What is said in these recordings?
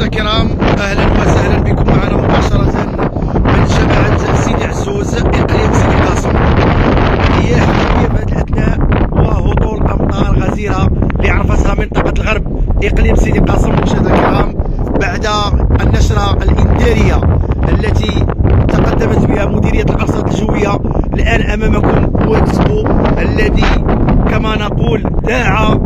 مشاهدينا الكرام، اهلا وسهلا بكم معنا مباشره من جامعه سيدي عزوز اقليم سيدي قاسم. هي حقيقيه في هذه الاثناء وهطول امطار غزيره لعرفتها منطقه الغرب اقليم سيدي قاسم. مشاهدينا الكرام، بعد النشره الانذاريه التي تقدمت بها مديريه الارصاد الجويه، الان امامكم هو التسبو الذي كما نقول داعى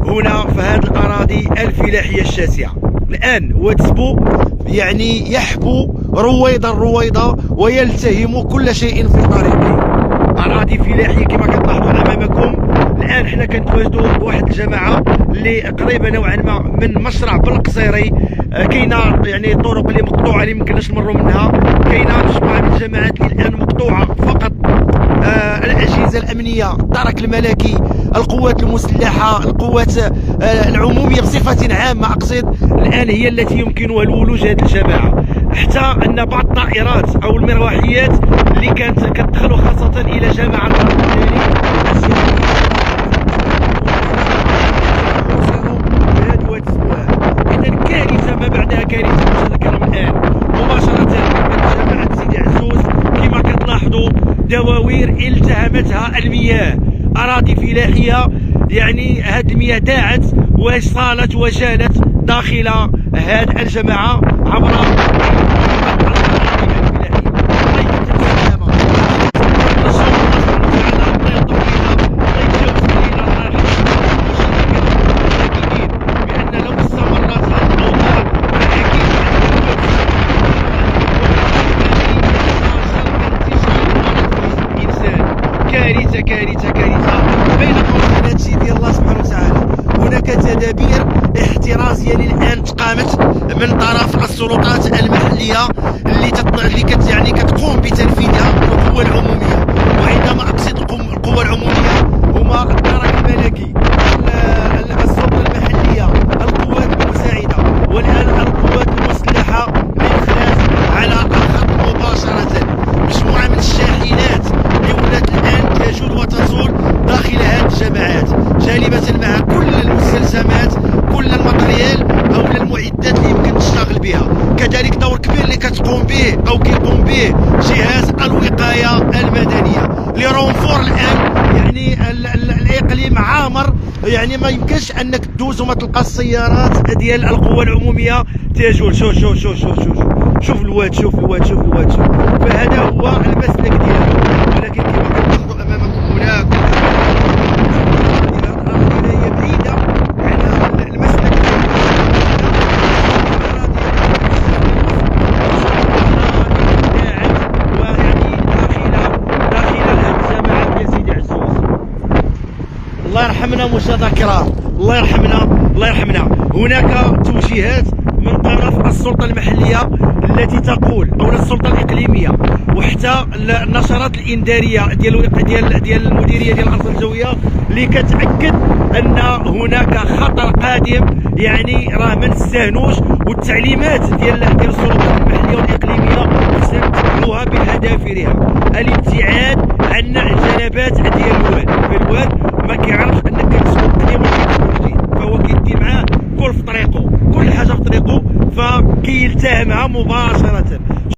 هنا في هذه الاراضي الفلاحيه الشاسعه. الان هو تسبو يعني يحبو رويضا ويلتهم كل شيء في طريقه. اراضي فلاحيه كما كتلاحظوا امامكم. الان حنا كنتواجدوا بواحد الجماعه اللي قريبه نوعا ما من مشرع بالقصيري. كاينه يعني طرق اللي مقطوعه اللي ممكنناش نمروا منها، كاينه مجموعه من الجماعات اللي الان مقطوعه فقط. الاجهزه الامنيه، الدرك الملكي، القوات المسلحه، القوات العموميه بصفه عامه اقصد، الان هي التي يمكنها الولوج هذه الجماعه. حتى ان بعض الطائرات او المروحيات اللي كانت كتدخل خاصه الى جامعه اذا كارثه ما بعدها كارثه. مشاهدينا الكرام، الان مباشره من جامعه سيدي عزوز كما كتلاحظوا دواوير التهمتها المياه. اراضي فلاحيه، يعني هذه المياه داعت وصالت وجالت داخل هذه الجماعه عبر كارثة بين قوسين. هادشي ديال الله سبحانه وتعالى. هناك تدابير احترازية الآن تقامت من طرف السلطات المحلية اللي كتقوم بتنفيذها القوى العمومية. وعندما أقصد القوى العمومية هما الدرك الملكي، السلطة المحلية، القوات المساعدة، والآن القوات المسلحة للإخلاص على الخط مباشرة. مجموعة من الشاحنات اللي ولات الآن تجول وتزول داخل هذه الجماعات، جالبة معها كل المستلزمات، كل الماتريال او المعدات اللي يمكن تشتغل بها. كذلك دور كبير اللي كتقوم به او كيقوم به جهاز الوقايه المدنيه لرونفور. الان يعني الاقليم عامر، يعني ما يمكنش انك تدوز وما تلقى السيارات ديال القوى العموميه تجول. شوف الواد، فهذا هو المسلك ديالهم. ولكن كما كتلاحظوا امامكم هناك هي بعيده عن المسلك داخل الجماعه ديال سيدي عزوز. الله يرحمنا مشاهدينا الكرام، الله يرحمنا. هناك توجيهات من طرف السلطه المحليه التي تقول، او السلطه الاقليميه، وحتى النشرات الانذاريه ديال المديريه ديال الارصاد الجويه اللي كتاكد ان هناك خطر قادم. يعني راه ما نستهنوش، والتعليمات ديال السلطات المحليه والاقليميه خصنا نتبعوها بحذافيرها. الابتعاد عن الجنبات ديال الواد. فالواد ما كيعرفش انك كتسوق قديم وكتسوق جديد، فهو كيدي معاه كل في طريقه، كل حاجه في طريقه، فكيلتهمها مباشره.